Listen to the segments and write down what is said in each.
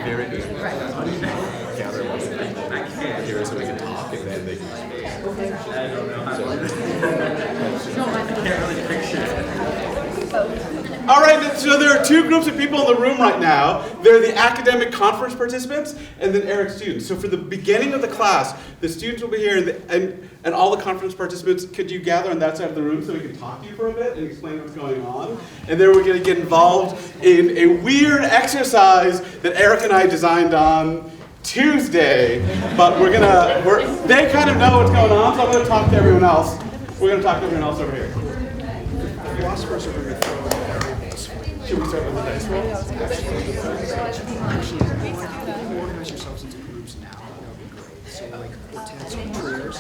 very good. Gather most of the people here so we can talk and then they can. All right, so there are two groups of people in the room right now. They're the academic conference participants and then Eric's students. So for the beginning of the class, the students will be here and all the conference participants, could you gather on that side of the room so we can talk to you for a bit and explain what's going on? And then we're going to get involved in a weird exercise that Eric and I designed on Tuesday. But they kind of know what's going on, so I'm going to talk to everyone else. We're going to talk to everyone else over here. Philosophers are going to throw variables. Should we start with the dice roll? Actually, organize yourselves into groups now. That would be great. So, like, Hortense or Triers.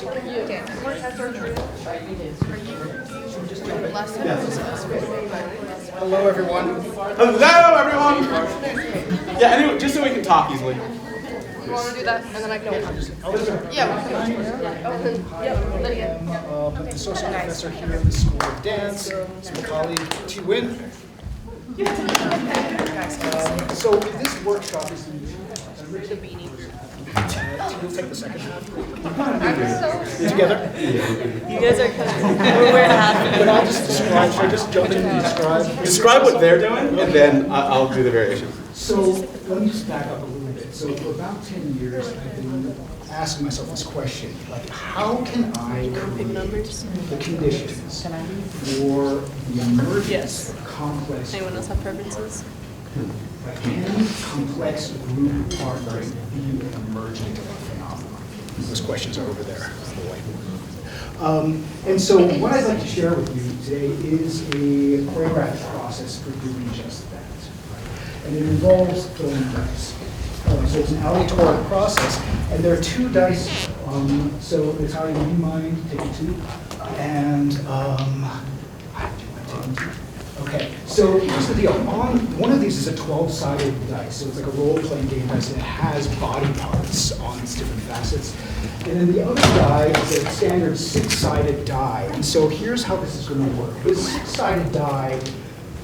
Hello, everyone. Hello, everyone! Yeah, anyway, just so we can talk easily. You want to do that, and then I can. Yeah. I'm an associate professor here in the School of Dance. It's my colleague, T-Win. So this workshop is you'll take the second half. Together? You guys are we're happy. But I'll just describe. Should I just jump in and describe? Describe what they're doing, and then I'll do the variation. So let me just back up a little bit. So for about 10 years, I've been asking myself this question, like, how can I create the conditions for the emergence of complex? Anyone else have preferences? Like, can complex group partnering be an emergent phenomenon? Those questions are over there. And so what I'd like to share with you today is a choreographic process for doing just that. And it involves throwing dice. So it's an aleatoric process, and there are two dice. So Natalia, would you mind taking two? And okay. So here's the deal. One of these is a 12-sided dice, so it's like a role-playing game dice, and it has body parts on its different facets. And then the other die is a standard 6-sided die. And so here's how this is going to work. This 6-sided die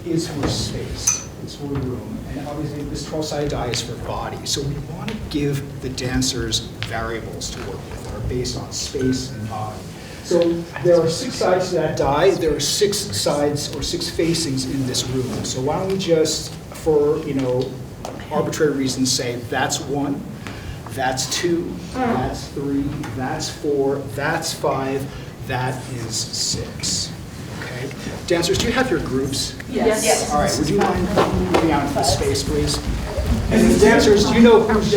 is for space. It's for room. And obviously this 12-sided die is for body. So we want to give the dancers variables to work with that are based on space and body. So there are 6 sides to that die. There are 6 sides or 6 facings in this room. So why don't we just, for arbitrary reasons, say that's 1, that's 2, that's 3, that's 4, that's 5, that is 6. Okay. Dancers, do you have your groups? Yes. All right. Would you mind moving out into the space, please? And the dancers, do you know who's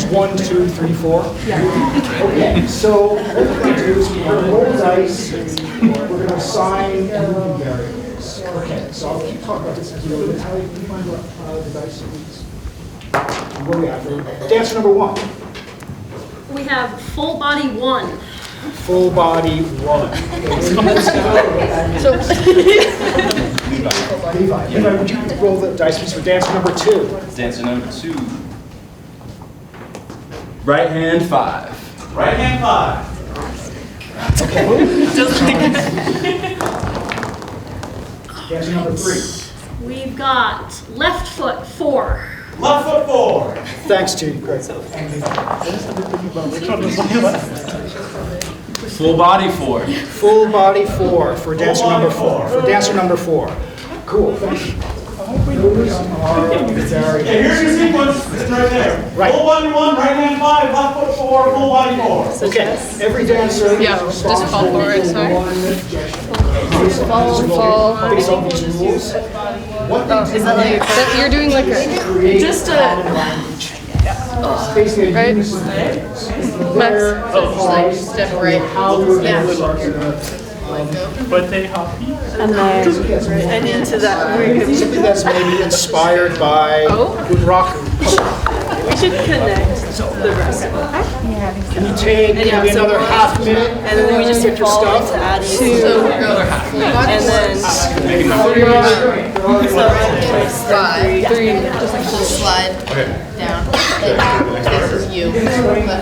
1, 2, 3, 4? Yeah. Okay. So what we're going to do is we're going to roll dice. We're going to assign moving variables. Okay. So I'll keep talking about this as you go. Natalia, can you find the dice, please? What do we have? Dancer number 1. We have full body 1. Full body 1. Levi, would you roll the dice please for dancer number 2? Dancer number 2. Right hand 5. Right hand 5. Okay. Dancer number 3. We've got left foot 4. Left foot 4. Thanks, T. Great. Full body 4. Full body 4 for dancer number 4. For dancer number 4. Cool. Thank you. Those are variables. Okay, here's your sequence. It's right there. Right. Full body 1, right hand 5, left foot 4, full body 4. Okay. Every dancer. Yeah, just fall forward, sorry. Fall. Based on these rules. What they do Is that like you're doing like a just a basically right? Max. like step right. how we're Yeah. And then and into that. something that's maybe inspired by rock. We should connect the rest of it. Can you take maybe another half minute? And then we just get your fall stuff. into adding two. And then three. Just like slide down. This is you.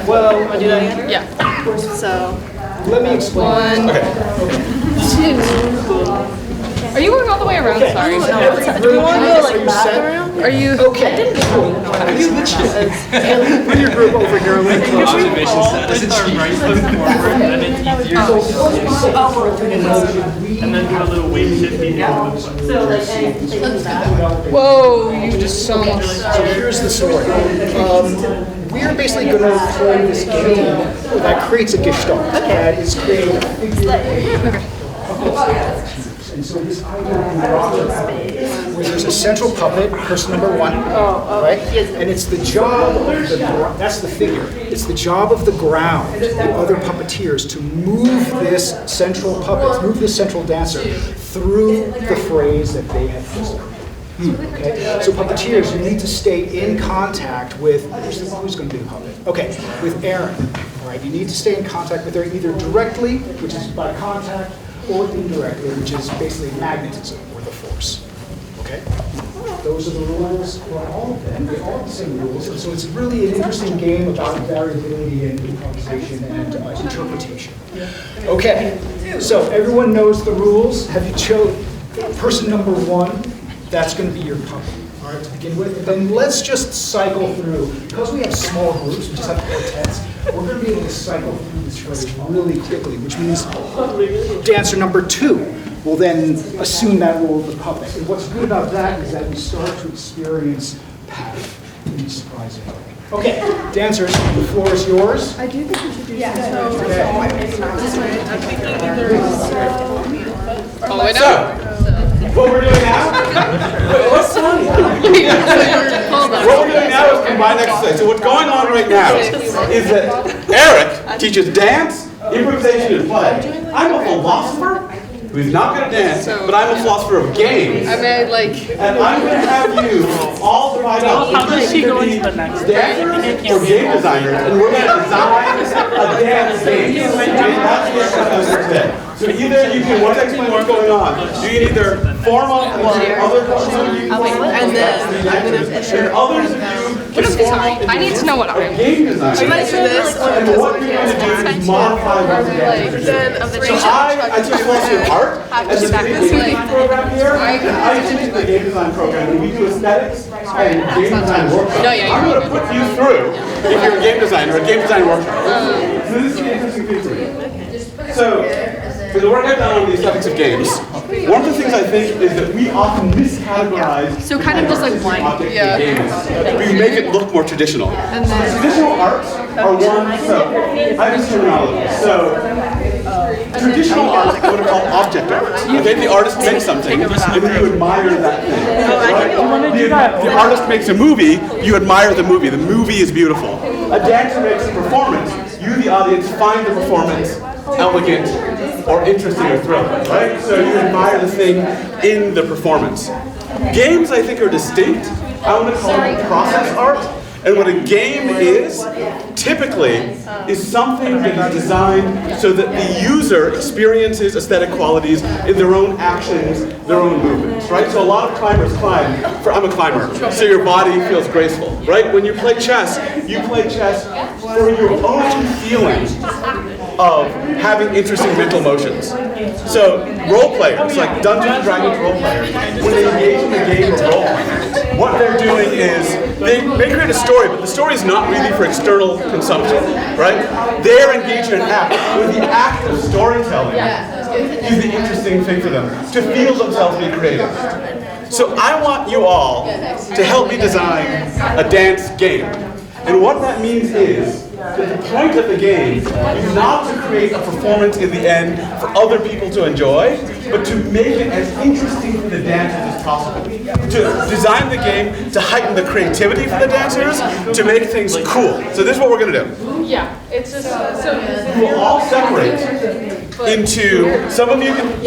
Well, Want to do that again? Yeah. So let me explain. 1, 2. Are you going all the way around? Sorry. Every Do you group want to go has- like are you back set? around? Are you? Okay. Cool. Bring your group over here. Observation status And then do a little weight shifting. Whoa, you just so much. So here's the story. We're basically going to play this game that creates a gestalt that is creating a figure. And so this idea where there's a central puppet, person number one, right? And it's the job of that's the figure. It's the job of the ground, the other puppeteers, to move this central puppet, move this central dancer through the phrase that they have just created. Okay, so puppeteers, you need to stay in contact with, who's going to be the puppet? Okay, with Aaron, all right? You need to stay in contact with her either directly, which is by contact, or indirectly, which is basically magnetism, or the force, okay? Those are the rules for all of them. They all have the same rules, and so it's really an interesting game about variability and improvisation and interpretation. Okay, so everyone knows the rules. Have you chosen person number one? That's going to be your puppet, all right, to begin with. And then let's just cycle through. Because we have small groups, we just have quartets, we're going to be able to cycle through this phrase really quickly, which means dancer number two will then assume that role of the puppet. And what's good about that is that we start to experience pattern in a surprising way. Okay, dancers, the floor is yours. I do think we should do all the way down. What we're doing now? Wait, what's funny? What we're doing now is combined exercise. So what's going on right now is that Eric teaches dance, improvisation, and play. I'm a philosopher who's not good at dance, but I'm a philosopher of games. I mean, like, And I'm going to have you all divide up. How does she go into the next Dancers or game designers, and we're going to design a dance game. And that's the exercise for today. So either you can, once I explain what's going on, you can either form up or other parts of you. And then And others of you can form up I need to know what a I'm. game designer. And what you're going to do is modify what the dance is doing. So I teach philosophy of art at the game program here, and I teach the game design program, and we do aesthetics and game design workshops. No, yeah, I'm going to put you through, if you're a game designer, a game design workshop. So this is the interesting thing for you. So, for the work I've done on the aesthetics of games, one of the things I think is that we often miscategorize So kind of just like blank. objects Yeah. in games. We make it look more traditional. Traditional arts are one, so I have this terminology. So traditional art is what are called object art. Okay, the artist makes something, and then you admire that thing. Right? The artist makes a movie, you admire the movie. The movie is beautiful. A dancer makes a performance. You, the audience, find the performance elegant or interesting or thrilling, right? So you admire the thing in the performance. Games, I think, are distinct. I want to call them process art. And what a game is, typically, is something that is designed so that the user experiences aesthetic qualities in their own actions, their own movements, right? So a lot of climbers climb, I'm a climber, so your body feels graceful, right? When you play chess for your own feeling of having interesting mental motions. So role players, like Dungeons and Dragons role players, when they engage in the game of role playing, what they're doing is they create a story, but the story is not really for external consumption, right? They're engaged in an act, where the act of storytelling is the interesting thing for them, to feel themselves be creative. So I want you all to help me design a dance game. And what that means is that the point of the game is not to create a performance in the end for other people to enjoy, but to make it as interesting for the dancers as possible. To design the game to heighten the creativity for the dancers, to make things cool. So this is what we're going to do. Yeah, it's just so. You will all separate into, some of you can,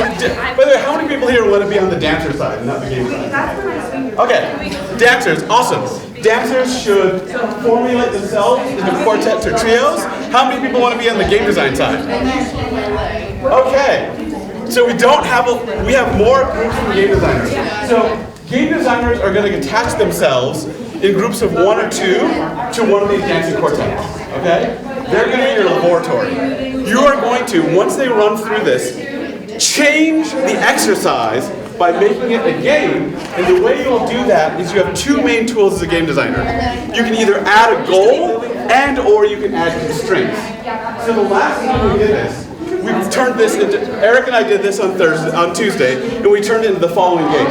by the way, how many people here want to be on the dancer side and not the game side? Okay, dancers, awesome. Dancers should formulate themselves into quartets or trios. How many people want to be on the game design side? Okay, so we have more groups from game designers. So game designers are going to attach themselves in groups of one or two to one of these dancing quartets, okay? They're going to be your laboratory. You are going to, once they run through this, change the exercise by making it a game. And the way you'll do that is you have two main tools as a game designer. You can either add a goal and or you can add constraints. So the last time we did this, we turned this into, Eric and I did this on Tuesday, and we turned it into the following game.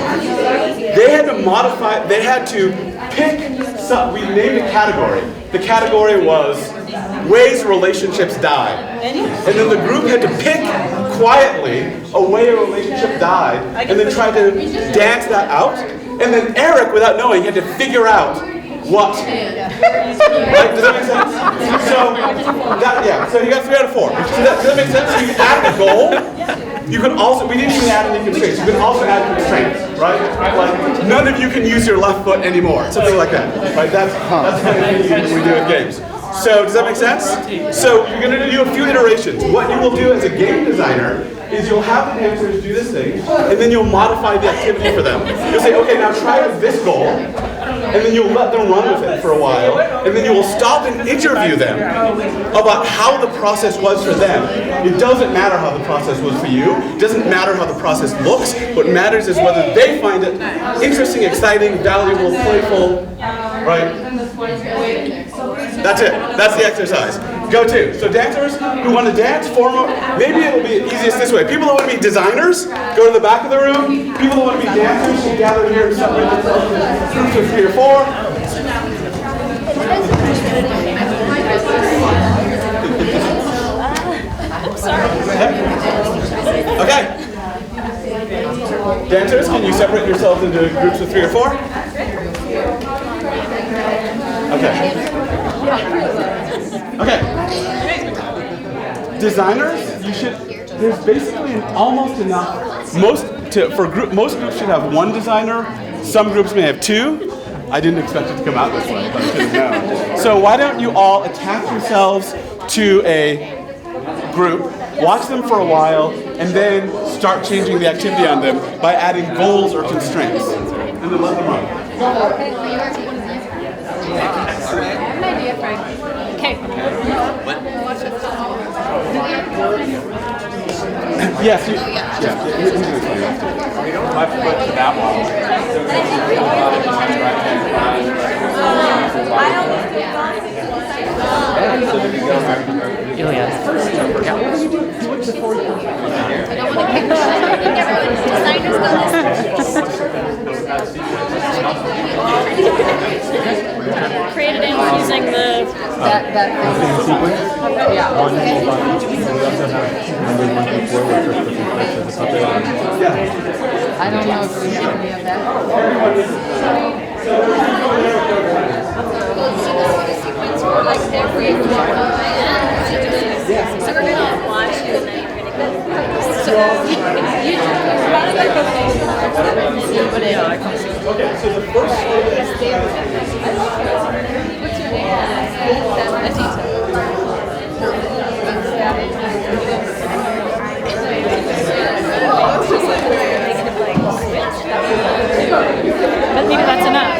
They had to modify, they had to pick, we named a category. The category was ways relationships die. And then the group had to pick quietly a way a relationship died, and then try to dance that out. And then Eric, without knowing, had to figure out what. Right? Does that make sense? So you got 3 out of 4. So does that make sense? So you can add a goal. You can also, we didn't even add any constraints. You can also add constraints, right? Like, none of you can use your left foot anymore. Something like that, right? That's the kind of thing we do with games. So does that make sense? So you're going to do a few iterations. What you will do as a game designer is you'll have the dancers do this thing, and then you'll modify the activity for them. You'll say, okay, now try with this goal, and then you'll let them run with it for a while, and then you will stop and interview them about how the process was for them. It doesn't matter how the process was for you. It doesn't matter how the process looks. What matters is whether they find it interesting, exciting, valuable, playful, right? That's it. That's the exercise. Go to. So dancers who want to dance, maybe it'll be easiest this way. People who want to be designers, go to the back of the room. People who want to be dancers should gather here and separate themselves into groups of 3 or 4. Okay. Dancers, can you separate yourselves into groups of 3 or 4? Okay. Okay. Designers, there's basically almost enough. Most groups should have 1 designer. Some groups may have 2. I didn't expect it to come out this way, but I should have known. So why don't you all attach yourselves to a group, watch them for a while, and then start changing the activity on them by adding goals or constraints. And then let them run. Okay. Yes. My foot to that wall. Created it using the That sequence? Yeah. I don't know if we have any of that. sequence for like every so we're gonna watch it and then you're gonna get Okay, so the first but maybe that's enough.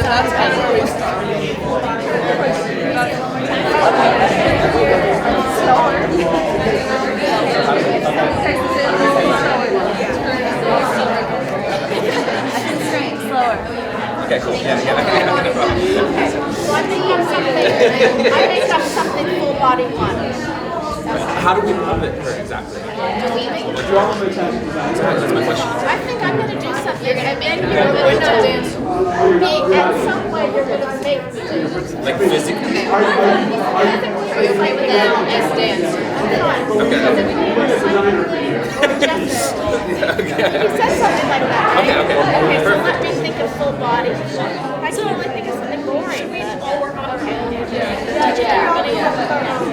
That's kind of where we start. Okay, cool. Yeah. So I'm thinking something, I make up something full body one. How do we love it her exactly? That's my question. I think I'm going to do something, and then you're going to dance. In some way, you're going to make me do. Like physically? Physically, you play with them as dance. Okay. You said something like that, right? Okay. Okay, so let me think of full body. I can only think of something boring. We all work on our own.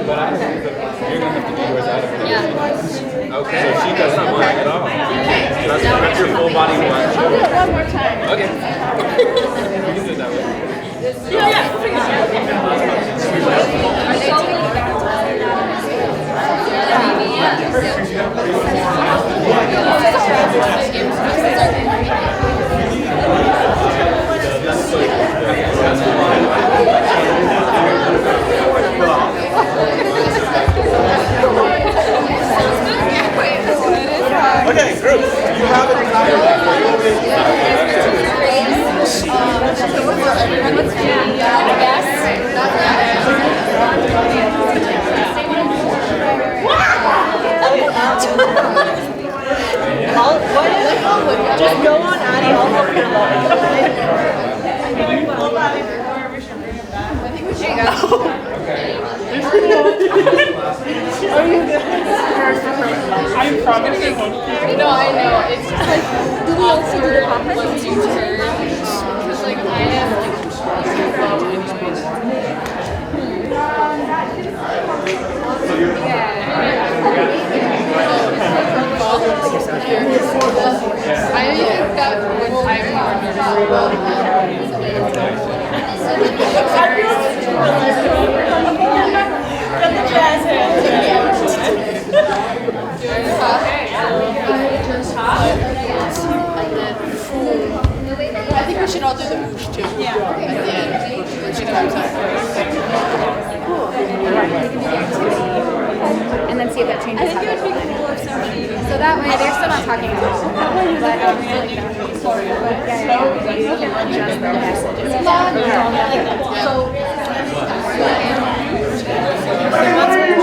But I think that you're going to have to do yours out of it. Yeah. Okay. So she does not mind at all. That's your full body one. I'll do it one more time. Okay. We can do it that way. Yeah. We'll figure it out. Okay, group, you have a Just go on Addie, I'll help you I'm probably going to No, I know. It's just like awkward once you turn. Because like I am like I think that when I think we should all do the whoosh too. Yeah. At the end. When she comes up. And then see if that changes. I think it would be cool if somebody. So that way they're still not talking about it. But you can adjust their messages.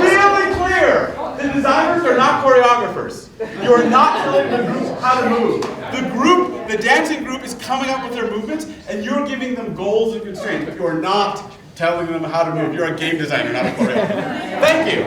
Really clear. The designers are not choreographers. You are not telling the group how to move. The dancing group is coming up with their movements, and you're giving them goals and constraints, but you are not telling them how to move. You're a game designer, not a choreographer. Thank you.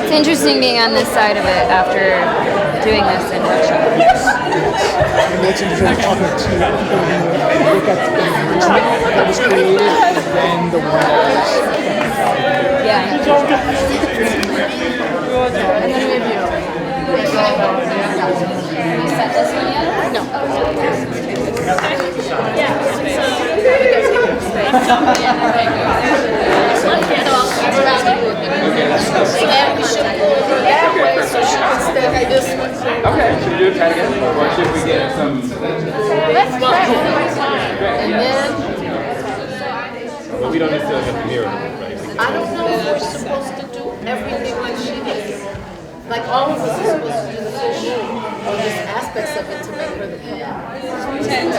It's interesting being on this side of it after doing this in workshop. Yes. And that's interesting talking to people who look at the original that was created and then the one that was. Yeah. and then we have you. You set this one yet? No. And we should go over that way so she can stand like this one. Okay, should we do it try again? Or should we get some? Let's try it. And then Well, we don't necessarily have the mirror, right? I don't know if we're supposed to do everything like she did. Like all of us are supposed to do the fish or just aspects of it to make her the puppet.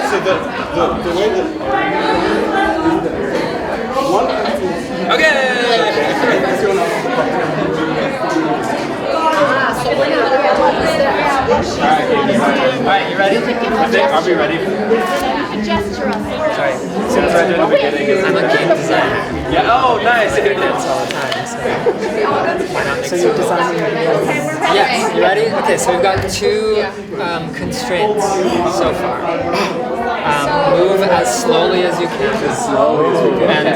So the way that one Okay! So we're not going to Alright, you ready? Are we ready? Gesture us. Sorry. Since we're doing the beginning, I'm a game designer. Yeah, oh, nice. I do dance all the time. So you're designing. Yes, you ready? Okay, so we've got two constraints so far. Move as slowly as you can. And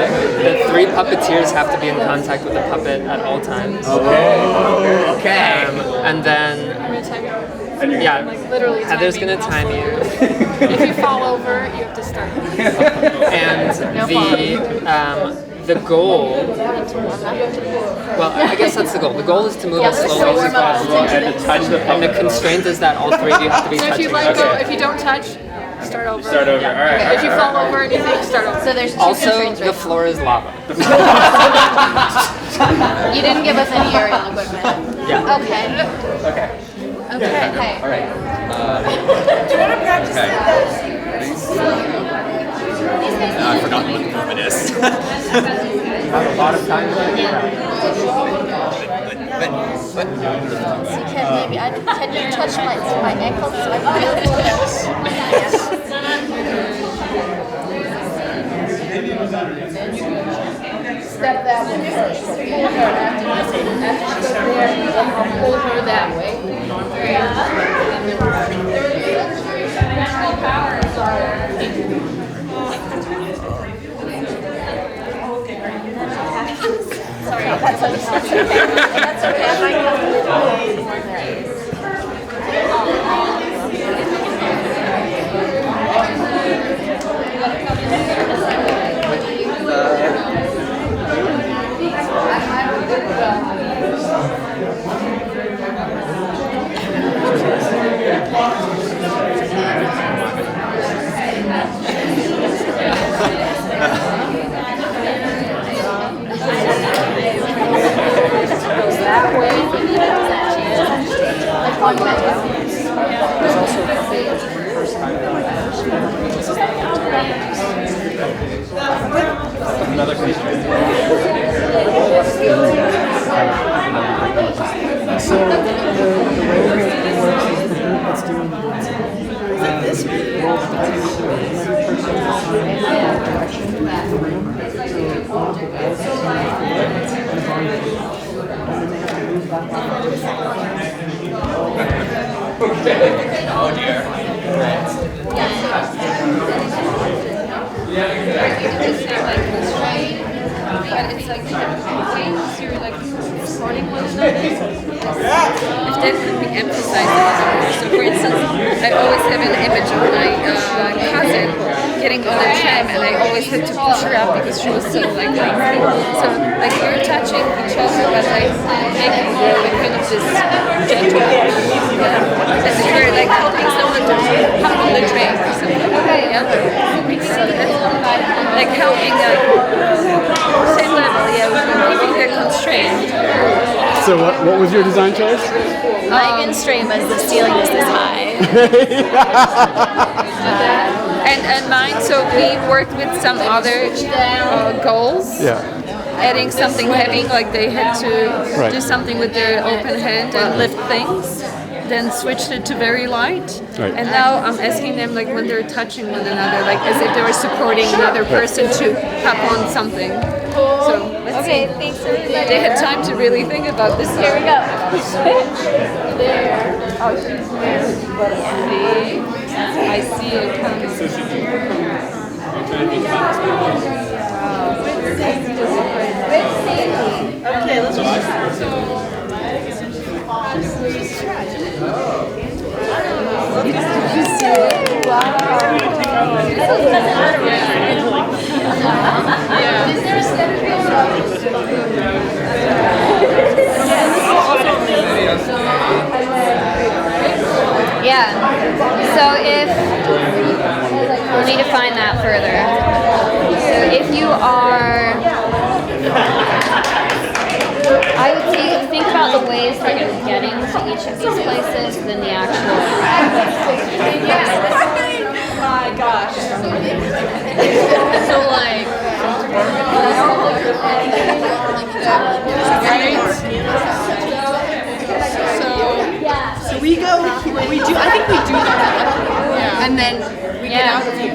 the three puppeteers have to be in contact with the puppet at all times. Okay. And then, yeah, Literally Heather's gonna time you. If you fall over, you have to start. And the goal, well, I guess that's the goal. The goal is to move as slowly as possible. And to touch the And the constraint is that all three of you have to be So if touching. you let go, if you don't touch, start over. Start over. All right. Okay, if you fall over anything, start over. So there's two Also, constraints the right floor is lava. now. You didn't give us any aerial equipment. Yeah. Okay. Okay. Okay. All right. Do you want to practice Okay. I've forgotten what the movement is. I have a lot of time. Can you touch my ankles so I can step that way first. So pull her after she goes there, I'll pull her that way. Another question. So the way it works is the group that's doing the rolls the dice. Every person assigns a direction in the room. So one of the balls is on the and on the and then they have to move back and forth. Oh dear. But it's like different ways you're like supporting one another. If that could be emphasized. So for instance, I always have an image of my cousin getting on a tram, and I always had to push her up because she was so like lazy. So like we're touching each other, but like making more of a kind of this gentle, as if we're like helping someone to hop on the train or something. Yeah. So like helping same level, yeah, we're keeping their constraint. So what was your design choice? My constraint was the ceiling is this high. And mine, so we worked with some other goals. Yeah. Adding something heavy, like they had to do something with their open hand and lift things. Then switched it to very light. Right. And now I'm asking them like when they're touching one another, like as if they were supporting another person to hop on something. So Okay, thanks everybody. they had time to really think about this. Here we go. There. Oh, she's there. I see it coming. Okay, let's just Yeah. So if we'll need to find that further. So if you are, I would say think about the ways that you're getting to each of these places than the actual. my gosh. So like, So we go, we do, I think we do that. Yeah. And then we get out of here.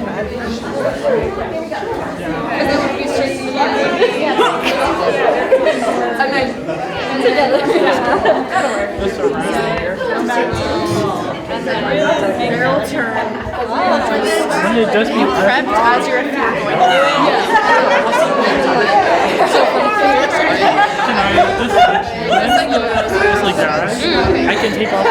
and then together. Barrel turn. When it does be Prepped as you're going to do it. Can I like that? I can take off.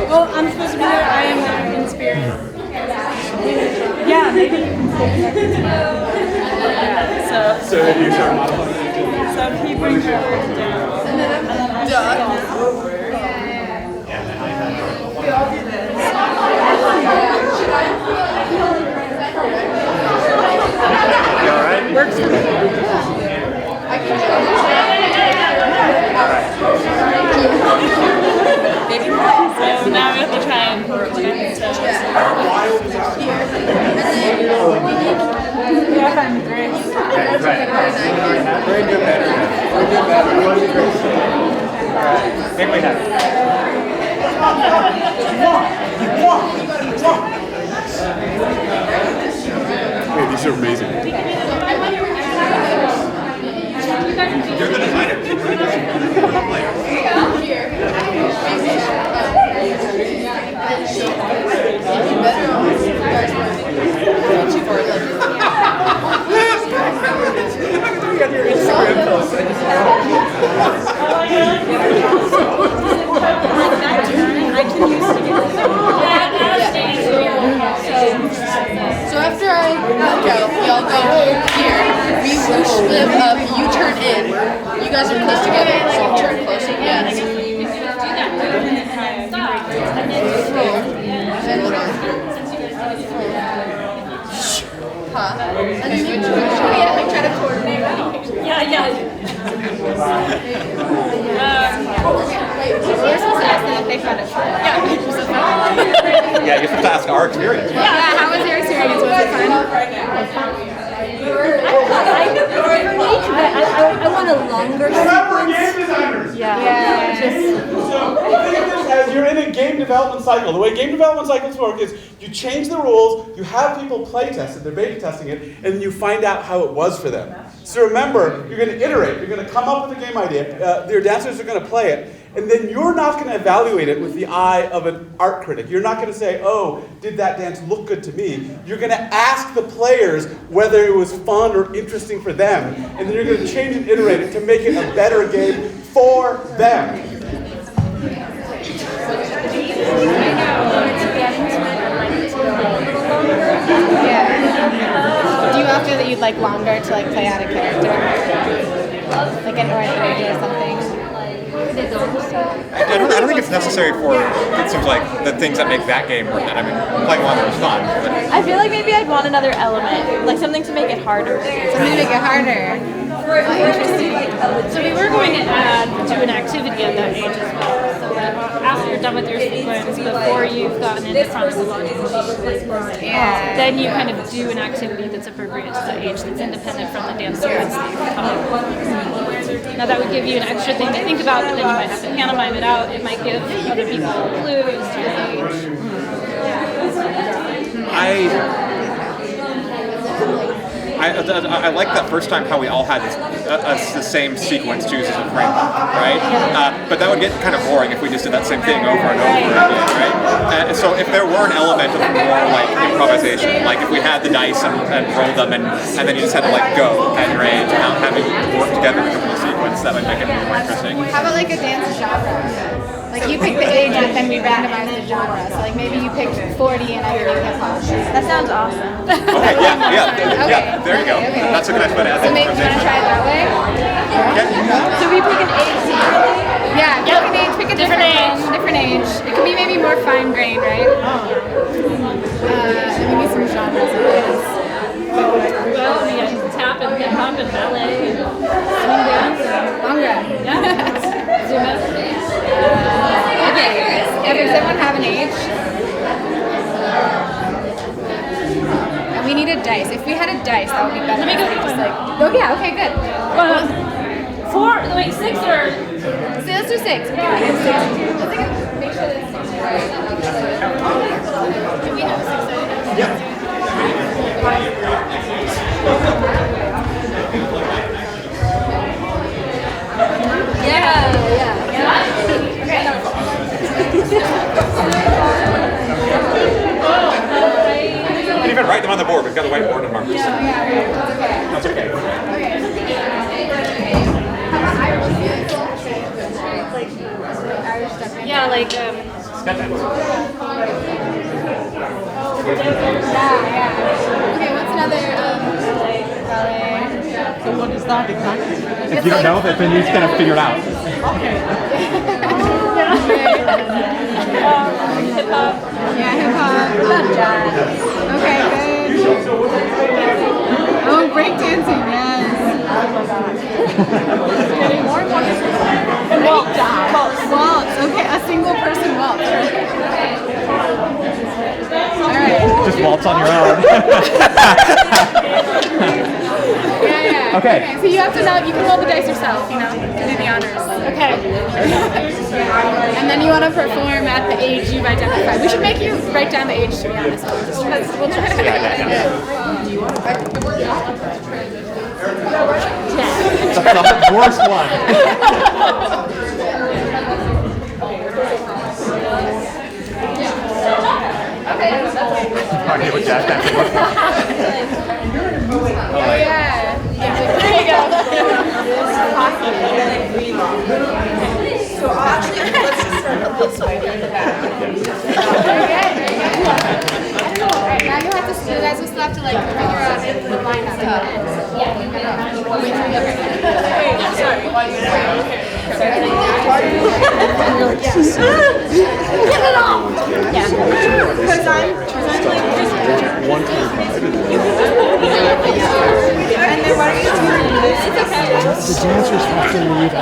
Well, I'm supposed to be there. I am there in spirit. Yeah, maybe. So if you start modifying. So he brings her down. And then I'm done. You alright? Works for me. So now we have to try and work it. Yeah, I'm great. We're doing better. We're doing better. We want to be great. Alright. Make me happy. Hey, these are amazing. You're the designer. So after I knock out, y'all go here. We whoosh them up. You turn in. You guys are close together, so you turn closer. Yeah. Huh? And then you like try to coordinate. Yeah. We're supposed to ask them if they found it fun. Yeah, you're supposed to ask our experience. Yeah, how was your experience? Was it fun? I want a longer Remember, game designers. Yeah. So think of this as you're in a game development cycle. The way game development cycles work is you change the rules, you have people play test it, they're beta testing it, and then you find out how it was for them. So remember, you're going to iterate. You're going to come up with a game idea. Your dancers are going to play it. And then you're not going to evaluate it with the eye of an art critic. You're not going to say, oh, did that dance look good to me? You're going to ask the players whether it was fun or interesting for them. And then you're going to change and iterate it to make it a better game for them. Do you all feel that you'd like longer to like play out a character? Like an age or something? I don't think it's necessary for, it seems like, the things that make that game worth it. I mean, playing longer is fun. But I feel like maybe I'd want another element, like something to make it harder. Something to make it harder. Interesting. So we were going to do an activity at that age as well. So that after you're done with your sequence, before you've gotten into chronological sequence, then you kind of do an activity that's appropriate to that age, that's independent from the dance sequence that you've come up with. Now that would give you an extra thing to think about, but then you might have to pantomime it out. It might give other people clues to the age. I like that first time how we all had the same sequence choose as a frame, right? But that would get kind of boring if we just did that same thing over and over again, right? So if there were an element of more like improvisation, like if we had the dice and rolled them and then you just had to like go at your age without having to work together to come to the sequence, that would make it more interesting. How about like a dance genre? Like you pick the age and then we randomize the genre. So like maybe you picked 40 and I do hip hop. That sounds awesome. Okay, yeah, there you go. Okay. That's a good nice way to add So maybe you want to try it that way? So we pick an age. Yeah, pick an age, pick a different age. Different age. It could be maybe more fine grained, right? Maybe some genres of dance. Well, we got tap and hip hop and ballet and swing dance. Longer. Yeah. Zumba. Okay, does everyone have an age? And we need a dice. If we had a dice, that would be better. Let me go. Just like, oh yeah, okay, good. 6 or... So let's do 6. Okay, let's do 6. I think I'll make sure that 6 is right. Do we have a 6? Yeah. You can even write them on the board. We've got a whiteboard and markers. That's okay. Yeah, like... Step dance. Okay, what's another ballet? So what is that exactly? If you don't know, then you just kind of figure it out. Okay. hip hop. Yeah, hip hop. Not jazz. Okay, good. Oh, breakdancing, yes. Waltz. Okay, a single person waltz. All right. Just waltz on your own. Yeah. Okay. So you have to know, you can roll the dice yourself, you know, to do the honors. Okay. And then you want to perform at the age you've identified. We should make you write down the age, to be honest. We'll trust you. That's the worst one. Okay, with Jack, that's it. Oh yeah. There you go. So actually, let's just start this way in the back. Alright, now you have to, you guys will still have to like figure out the lineup. Get it off! Yeah. Because I'm like just... And then why don't you turn this? The dancers have to leave at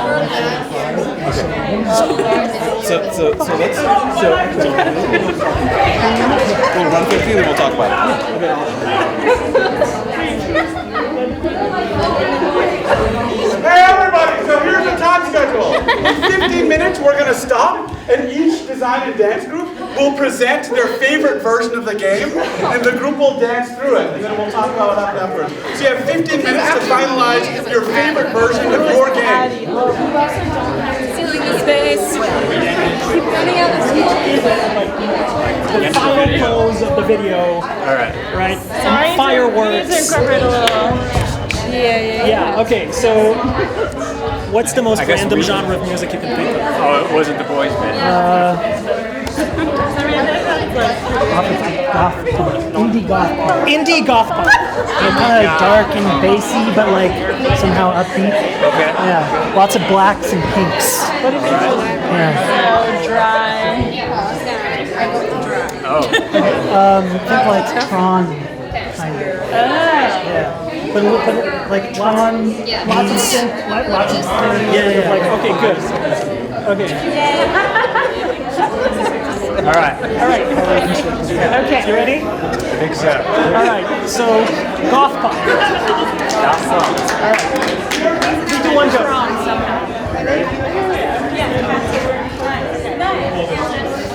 1:45. So let's we'll run 15 and we'll talk about it. Hey everybody, so here's the time schedule. In 15 minutes we're going to stop and each design and dance group will present their favorite version of the game and the group will dance through it and then we'll talk about what happened afterwards. So you have 15 minutes to finalize your favorite version of your game. Sealing the space. Keep running out of The final pose of the video. All right. Right? Sorry, Fireworks. we need to incorporate a little. Yeah, okay, so what's the most random genre of music you can think of? Oh, it wasn't the boys' band. Indie goth punk. Indie goth punk. They're kind of dark and bassy, but like somehow upbeat. Okay. Yeah, lots of blacks and pinks. Yeah. So dry. Oh. Think like Tron, kind of. Yeah. But like Tron, lots of synth, lots of yeah. Like okay, good. Okay. All right. Okay, you ready? I think so. All right. So goth punk. Goth punk. All right. 3, 2, 1, go.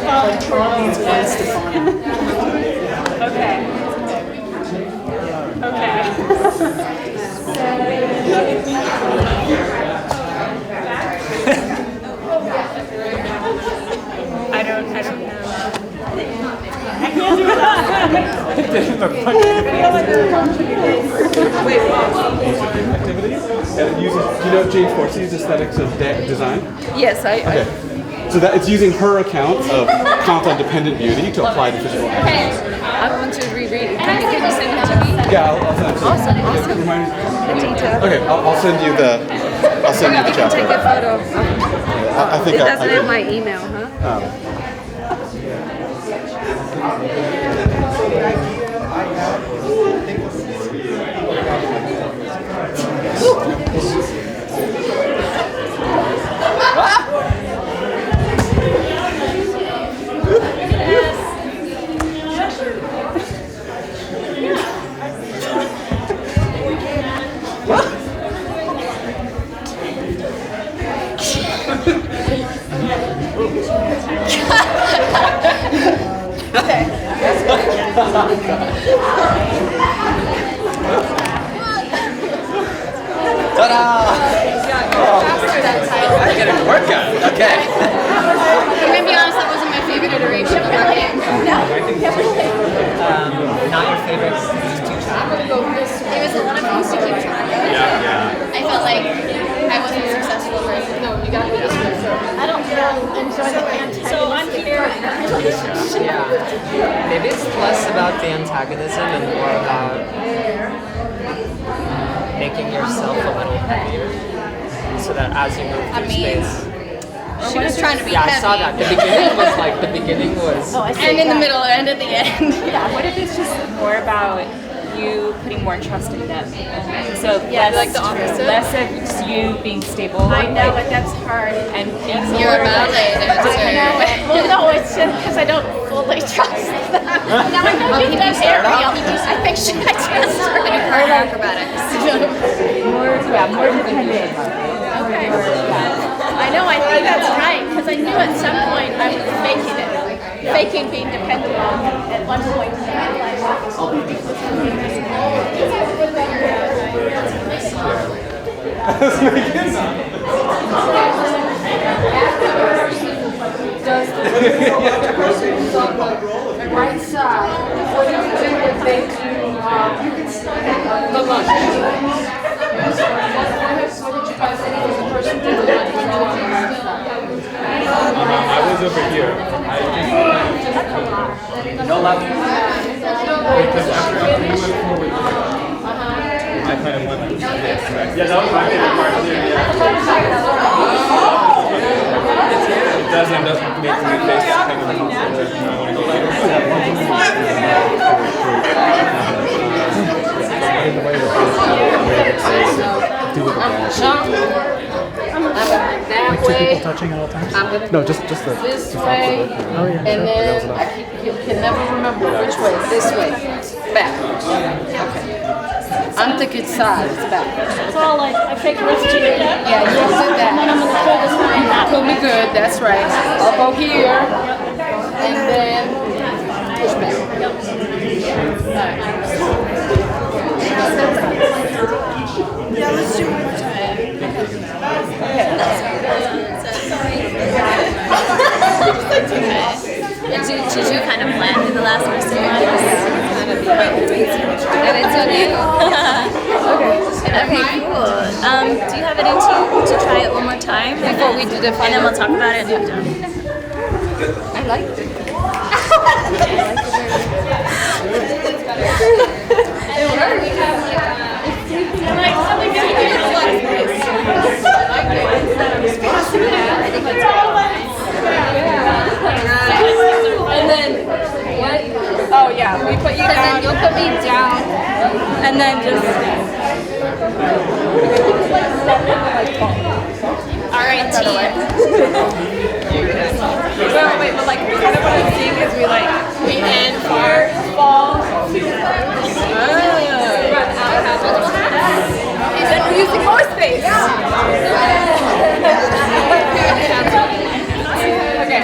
Like Tron means Gwen Stefani. I don't know. Activities? And it uses, do you know Jane Forsey's aesthetics of design? Yes, Okay. So that it's using her account of content-dependent beauty to apply to physical art. I want to reread. Can you send it to me? Yeah, I'll send it to you. Awesome. Remind me. Detail. Okay, I'll send you the chapter. Take a photo. I think It doesn't I have my email, huh? Ta-da! I get a workout. Okay. I'm gonna be honest, that wasn't my favorite iteration of our game. Not your favorite. It's too challenging. There was a lot of things to keep track of. Yeah. I felt like I wasn't successful with, no, you gotta do this one. I don't enjoy the antagonistic. So I'm here. Yeah. Maybe it's less about the antagonism and more about making yourself a little heavier, so that as you move through space. She was trying to be Yeah, heavy. I saw that. The beginning was. And in the middle and at the end. Yeah, what if it's just more about you putting more trust in them? So Yeah, less, like the opposite. less of you being stable. I know, but that's hard. And being You're a more ballet dancer. Well, no, it's just because I don't fully trust them. Now I know you guys are real. I think she I just started her acrobatics. more dependent. Okay. I know, I think that's right, because I knew at some point I was faking it. Faking being dependent on them at one point in my life. Does the person who's on the right side, what do you do if they do the lunge? What did you guys think the person did the lunge? I was over here. No left. Because after you went forward, I kind of went like this. Yeah, that was my favorite part of it. It does end up making me face kind of I want to go later. That Like two way. people touching at all times? I'm gonna No, just the this just way, opposite. Oh yeah, and sure. then I can never remember which way. This way, backwards. Okay. I'm thinking side. It's backwards. It's all like I fake wrist to it. Yeah, you did that. And then I'm gonna pull this way. That will be good. That's right. I'll go here, and then push back. Yeah, let's do it one more time. Did you kind of plan in the last person? And it's on you. Okay, cool. Do you have any to try it one more time? Before we do the And then final. we'll talk about it and have done. I like it. And then what? Oh yeah, we put you down. Then you'll put me down. And then just. All right, team. Wait, but like kind of what I'm seeing is we end here, fall. Then we're using more space. Okay.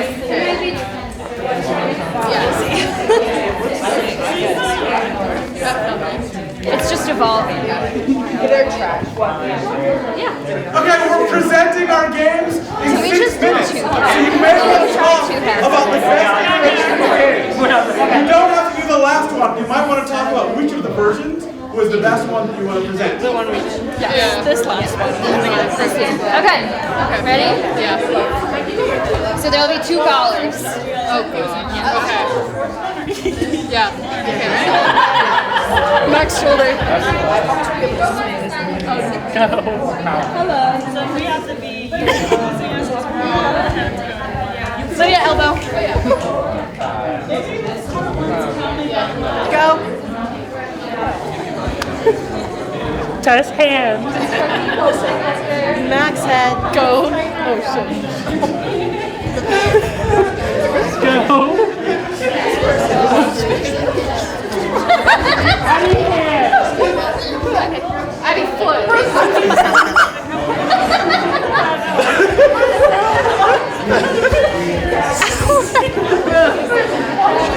It's just evolving. Okay, we're presenting our games in we 6 just do minutes. two So halves? you may as well Let's try talk two halves. about the best games. You don't have to do the last one. You might want to talk about which of the versions was the best one that you want to present. The one we did. Yeah. This last one. Okay. Ready? Yeah. So there'll be two callers. Oh, good. Okay. Yeah. Okay, ready? Max shoulder. Hello. So we have to be so yeah, elbow. Go. Test hand. Max head. Go. Oh shit. Go. Abby foot.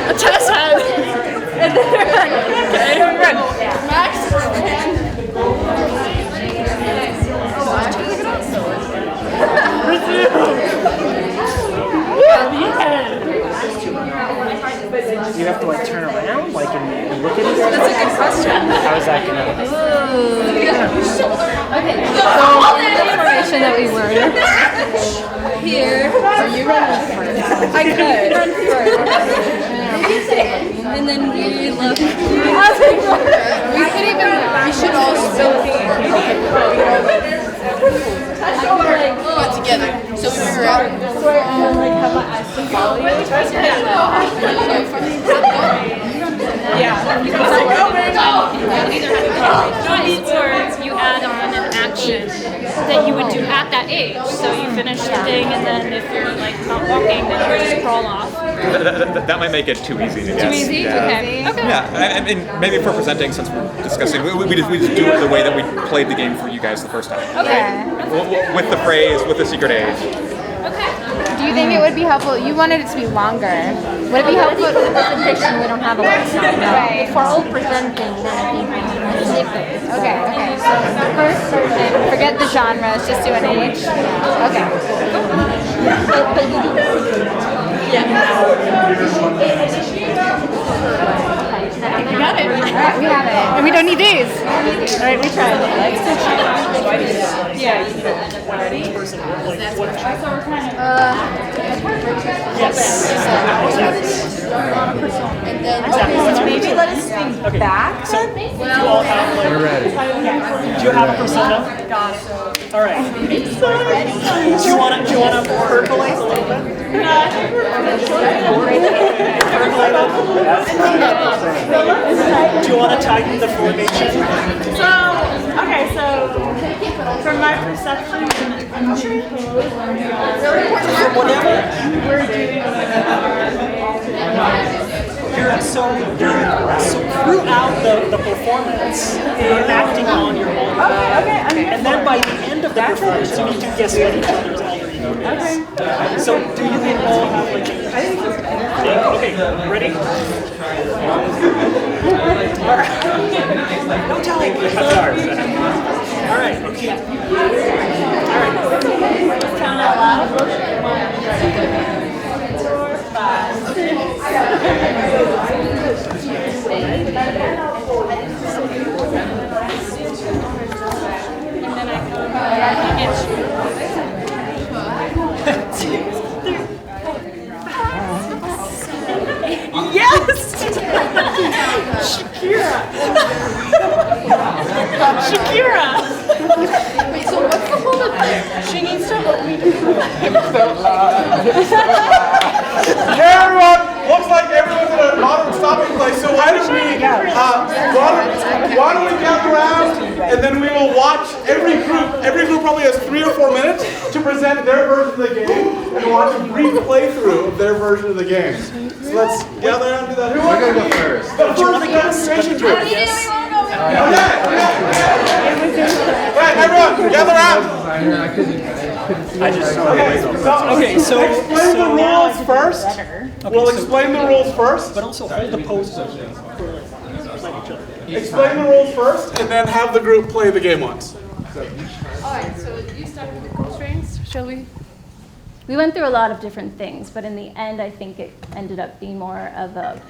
A test head. And then okay, run. Max. You have to like turn around, like and look at it. That's a good question. How is that gonna? Okay. So in the formation that we were here. Are you running first? I could run first. And then we look. We could even. We should all still be put together. So we figure out. And then like have my eyes to follow you. Yeah. You can either have choice or you add on an action that you would do at that age. So you finish the thing, and then if you're like not walking, then you just crawl off. That might make it too easy to guess. Too easy? Yeah. Okay. Okay. Yeah, I mean, maybe for presenting, since we're discussing, we just do it the way that we played the game for you guys the first time. Okay. With the phrase, with the secret age. Okay. Do you think it would be helpful? You wanted it to be longer. What if you have a presentation we don't have a lot of time? Right. If we're all presenting, then I think we can skip it. Okay, okay. So the first version, forget the genres, just do an age. Okay. We got it. We have it. And we don't need these. All right, we tried. Yeah. And then Maybe let us think back. So, do you all have like... We're ready. Do you have a persona? Got it. All right. Do you want to percolate a little bit? Do you want to tighten the formation? So from my perception, From whatever we're doing. So throughout the performance, you're acting on your own. And then by the end of the performance, you need to guess what each other's alter ego is. So do you all have like a okay, ready? All right. No telling. All right. All right. Count out loud. 4, 5, 6, Shakira. wait, so what's the whole thing? She needs to hold me. Hey everyone! Looks like everyone's in a modern stopping place, so why don't we gather around and then we will watch every group probably has 3 or 4 minutes to present their version of the game and watch a brief playthrough of their version of the game. So let's gather around and do that. Who wants to go first? The first demonstration group. Okay, everyone, gather around. Okay, so explain the rules first. We'll explain the rules first. But also hold the poses like each other. Explain the rules first, and then have the group play the game once. Alright, so you start with the constraints, shall we? We went through a lot of different things, but in the end, I think it ended up being more of a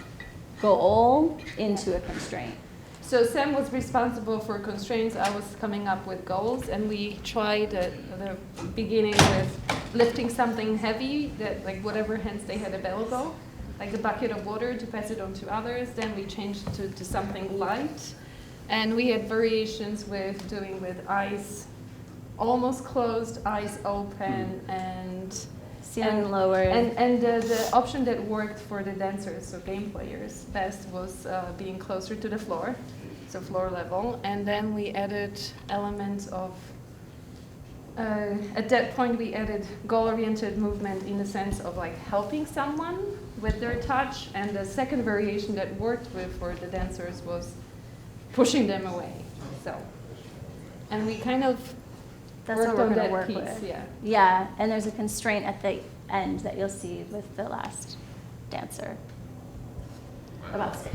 goal into a constraint. So Sam was responsible for constraints, I was coming up with goals, and we tried at the beginning with lifting something heavy, that like whatever hands they had available, like a bucket of water to pass it on to others. Then we changed to something light, and we had variations with doing with eyes almost closed, eyes open, and Ceiling lowered. And the option that worked for the dancers, so game players, best was being closer to the floor, so floor level. And then we added elements of, at that point we added goal-oriented movement in the sense of like helping someone with their touch. And the second variation that worked for the dancers was pushing them away. So, and we kind of That's what we're going to work piece, with. yeah. Yeah, and there's a constraint at the end that you'll see with the last dancer. About 6.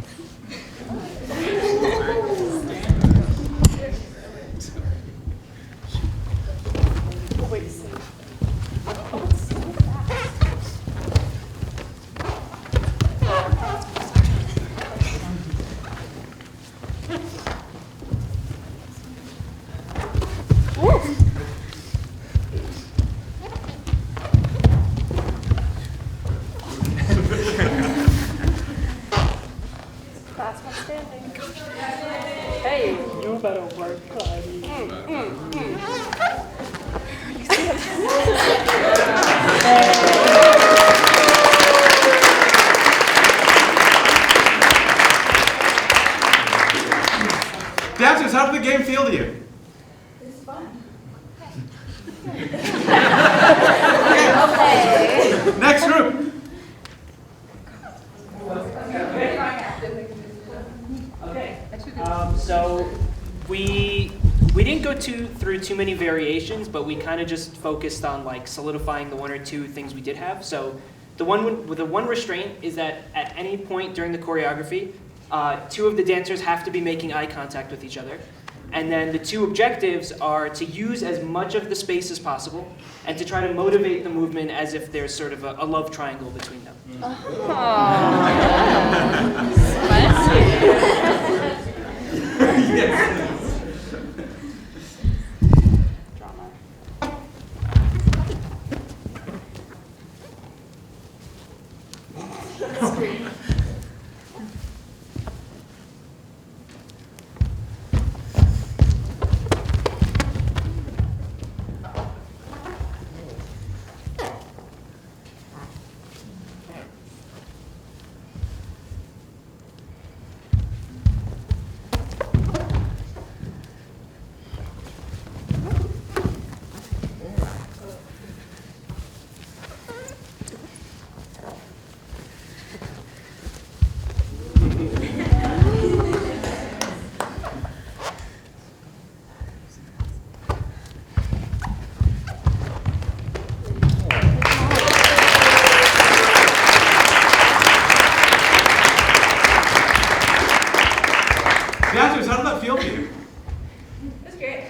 Last one standing. Hey, You better work, Clyde. Dancers, how did the game feel to you? It's fun. Okay. Next group. So we didn't go through too many variations, but we kind of just focused on like solidifying the 1 or 2 things we did have. So The one restraint is that at any point during the choreography, 2 of the dancers have to be making eye contact with each other. And then the 2 objectives are to use as much of the space as possible and to try to motivate the movement as if there's sort of a love triangle between them. Dancers, how did that feel to you? That's great.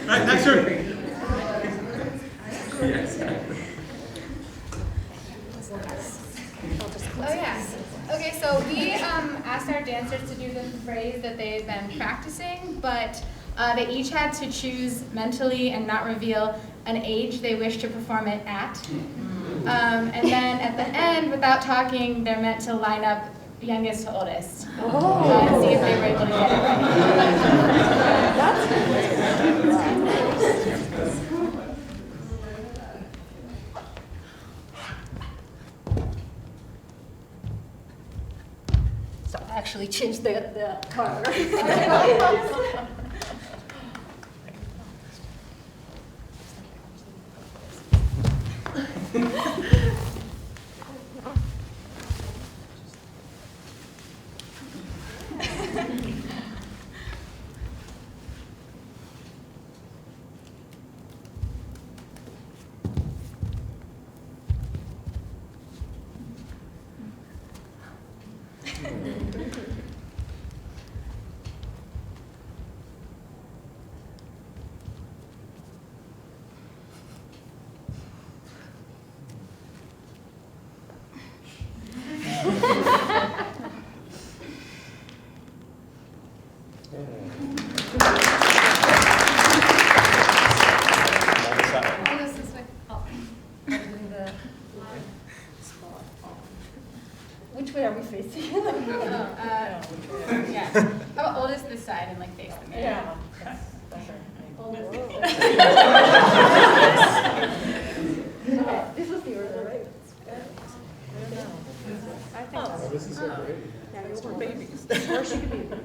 Right, next turn. Oh yeah. Okay, so we asked our dancers to do the phrase that they've been practicing, but they each had to choose mentally and not reveal an age they wish to perform it at. And then at the end, without talking, they're meant to line up youngest to oldest and see if they were able to get it right. So I actually changed the color. Which way are we facing? Yeah. How about oldest this side and like face the mirror? Yeah. This was the order, right? I think so. This is so great. Yeah, we're babies. Or she could be.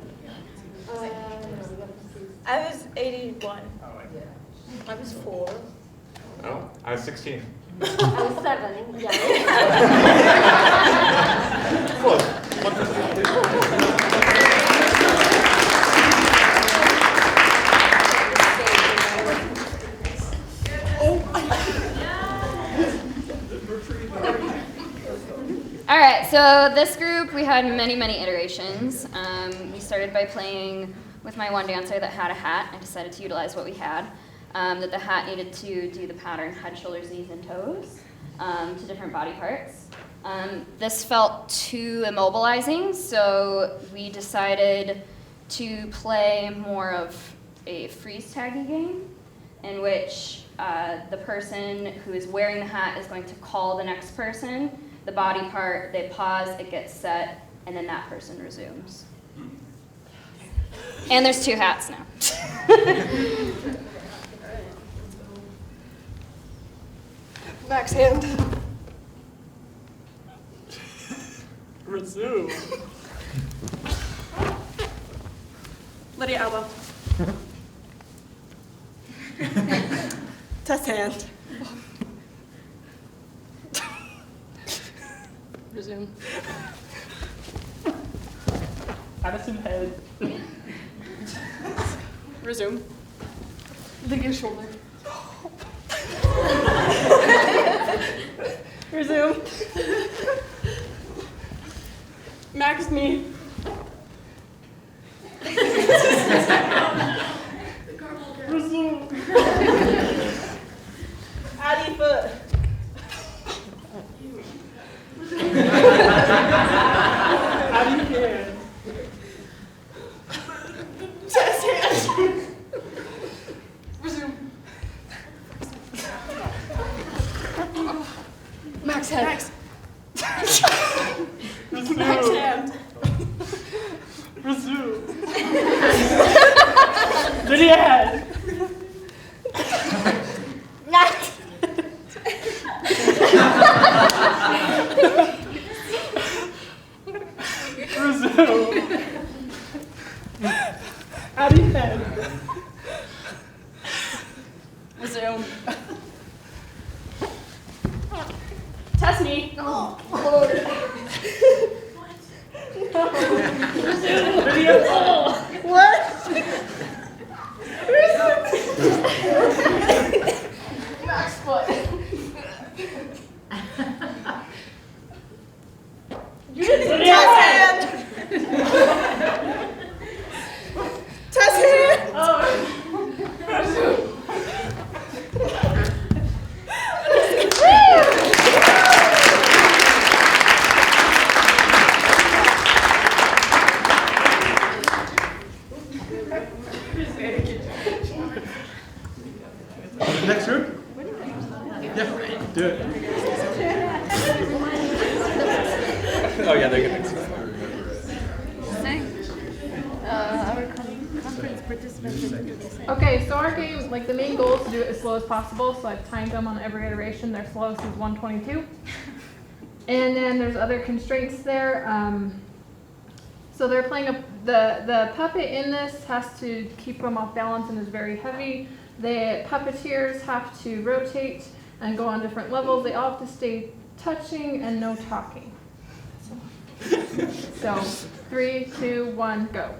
I was 81. I was 4. Oh, I was 16. I was 7. Yeah. All right, so this group, we had many, many iterations. We started by playing with my one dancer that had a hat. I decided to utilize what we had. That the hat needed to do the pattern head, shoulders, knees, and toes to different body parts. This felt too immobilizing, so we decided to play more of a freeze taggy game in which the person who is wearing the hat is going to call the next person, the body part, they pause, it gets set, and then that person resumes. And there's 2 hats now. Max hand. Resume. Lydia elbow. Test hand. Resume. Addison head. Resume. Lydia's shoulder. Resume. Max knee. Resume. Addie foot. Addie hand. Test hand. Resume. Max head. Max. Resume. Max hand. Resume. Lydia head. Resume. Addie head. Resume. Test me. Oh, Lord. Resume. Lydia. Oh. What? Max foot. You didn't test hand. Test hand. Oh. Next group? Yeah, do it. Oh yeah, they're gonna. Our conference participants. Okay, so our game, like the main goal is to do it as slow as possible. So I've timed them on every iteration. Their slowest is 122. And then there's other constraints there. So they're playing the puppet in this has to keep them off balance and is very heavy. The puppeteers have to rotate and go on different levels. They all have to stay touching and no talking. So 3, 2, 1, go.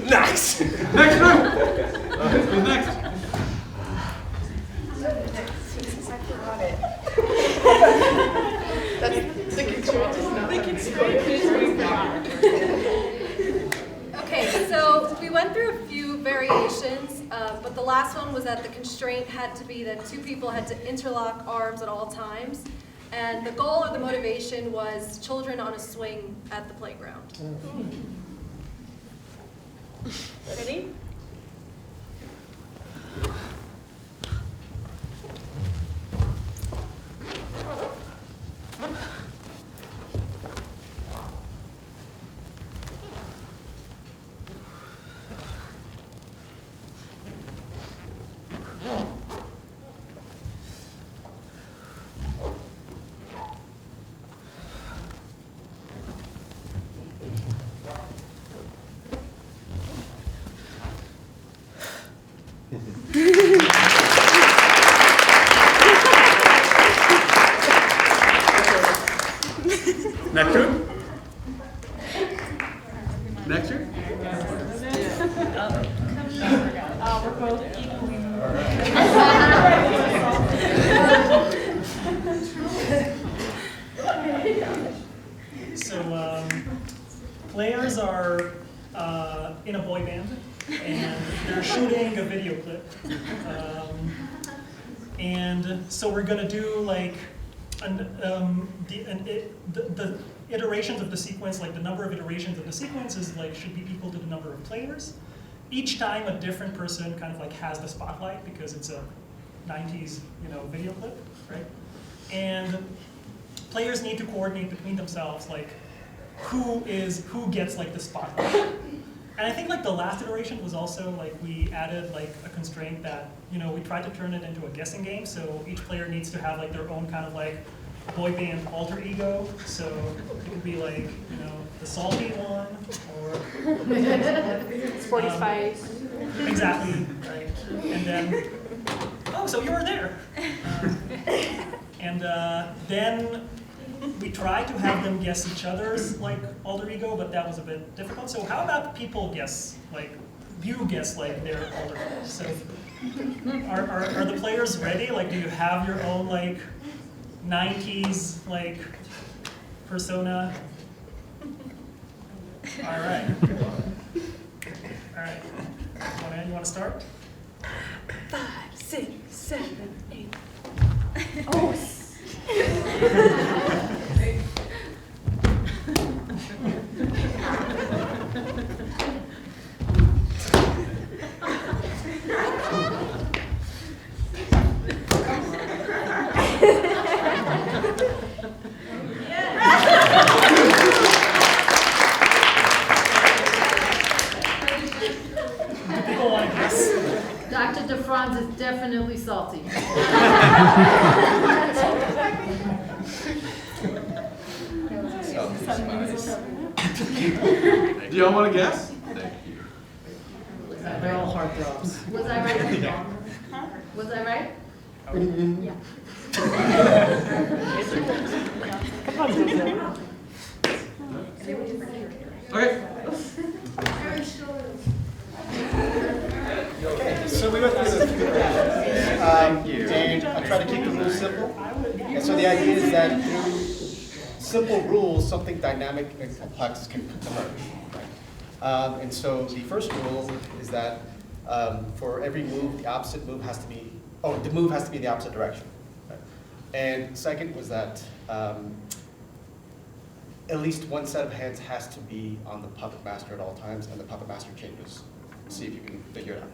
Nice. Next group. Who's next? I forgot it. That's the constraint is not. The constraint is Okay, so we went through a few variations, but the last one was that the constraint had to be that two people had to interlock arms at all times. And the goal or the motivation was children on a swing at the playground. Ready? Next group. are in a boy band, and they're shooting a video clip. And so we're gonna do like the iterations of the sequence, like the number of iterations of the sequence is like should be equal to the number of players. Each time a different person kind of like has the spotlight because it's a 90s video clip, right? And players need to coordinate between themselves like who gets like the spotlight. And I think like the last iteration was also like we added like a constraint that we tried to turn it into a guessing game. So each player needs to have like their own kind of like boy band alter ego. So it could be like the salty one or Sporty Spice. Exactly, right. And then so you were there. Then we tried to have them guess each other's like alter ego, but that was a bit difficult. So how about people guess like their alter ego? So are the players ready? Like, do you have your own like 90s like persona? All right. You want to start? 5, 6, 7, 8. Oh. Dr. DeFranz is definitely salty. Do y'all want to guess? They're all heartthrobs. Was I right? Yeah. Was I right? Yeah. Okay, so we went through this and I try to keep the rules simple. And so the idea is that through simple rules, something dynamic and complex can emerge. And so the first rule is that for every move, the opposite move has to be, the move has to be in the opposite direction. Right? And second was that at least one set of hands has to be on the puppet master at all times, and the puppet master changes. See if you can figure it out.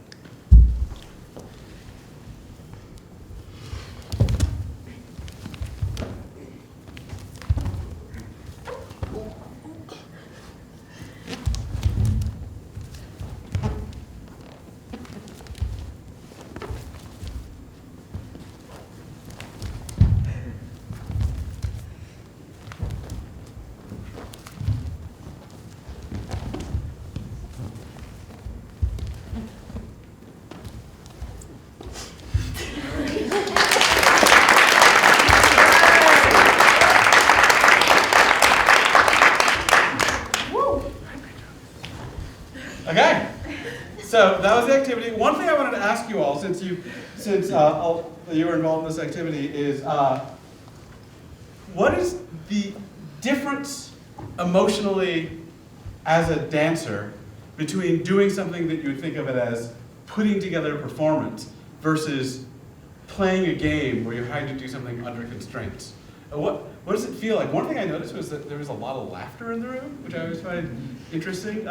Okay, so that was the activity. One thing I wanted to ask you all, since you were involved in this activity, is what is the difference emotionally as a dancer between doing something that you would think of it as putting together a performance versus playing a game where you're having to do something under constraints? What does it feel like? One thing I noticed was that there was a lot of laughter in the room, which I always find interesting.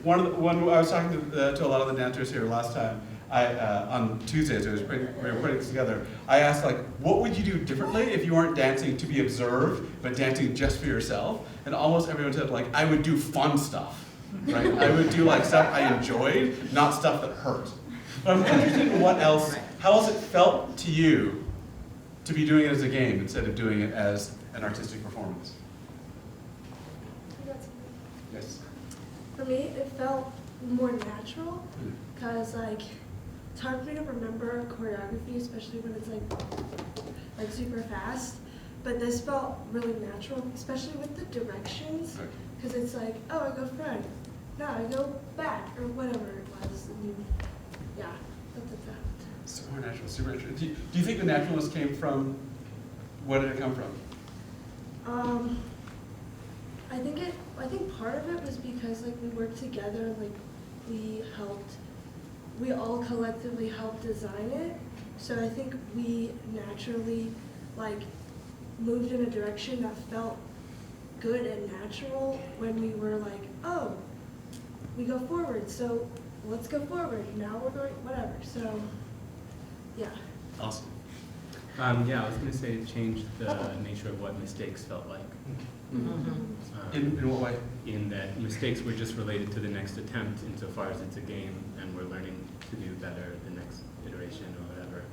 When I was talking to a lot of the dancers here last time, on Tuesdays, we were putting this together, I asked, like, what would you do differently if you weren't dancing to be observed, but dancing just for yourself? And almost everyone said, like, I would do fun stuff, right? I would do, like, stuff I enjoyed, not stuff that hurt. But I'm interested in how else it felt to you to be doing it as a game instead of doing it as an artistic performance. Yes. For me, it felt more natural because it's hard for me to remember choreography, especially when it's like super fast. But this felt really natural, especially with the directions, because it's like, oh, I go front, no, I go back, or whatever it was. And yeah, that's like that. Super natural, super natural. Do you think the naturalness came from, where did it come from? I think part of it was because like we worked together, like we all collectively helped design it. So I think we naturally like moved in a direction that felt good and natural when we were like, oh, we go forward, so let's go forward. Now we're going whatever. So yeah. Awesome. Yeah, I was going to say it changed the nature of what mistakes felt like. In what way? In that mistakes were just related to the next attempt insofar as it's a game and we're learning to do better the next iteration or whatever.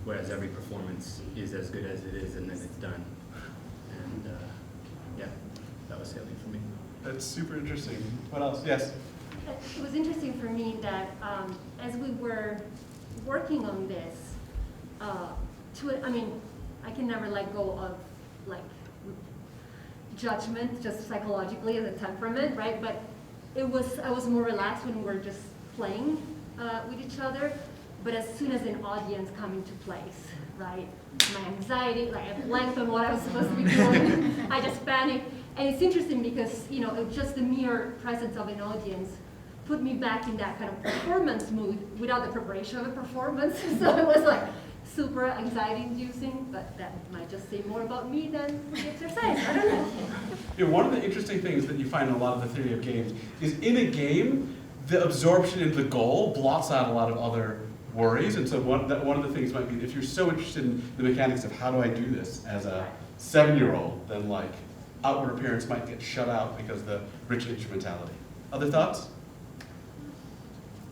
Whereas every performance is as good as it is and then it's done. And yeah, that was salient for me. That's super interesting. What else? Yes? It was interesting for me that as we were working on this, I can never let go of like judgment, just psychologically as a temperament, right? But I was more relaxed when we were just playing with each other. But as soon as an audience come into place, right? My anxiety, like I blanked on what I was supposed to be doing. I just panicked. And it's interesting because, just the mere presence of an audience put me back in that kind of performance mood without the preparation of a performance. So it was like super anxiety inducing, but that might just say more about me than the exercise. I don't know. Yeah, one of the interesting things that you find in a lot of the theory of games is in a game, the absorption into the goal blots out a lot of other worries. And so one of the things might be, if you're so interested in the mechanics of how do I do this as a 7-year-old, then like outward appearance might get shut out because of the rich instrumentality. Other thoughts?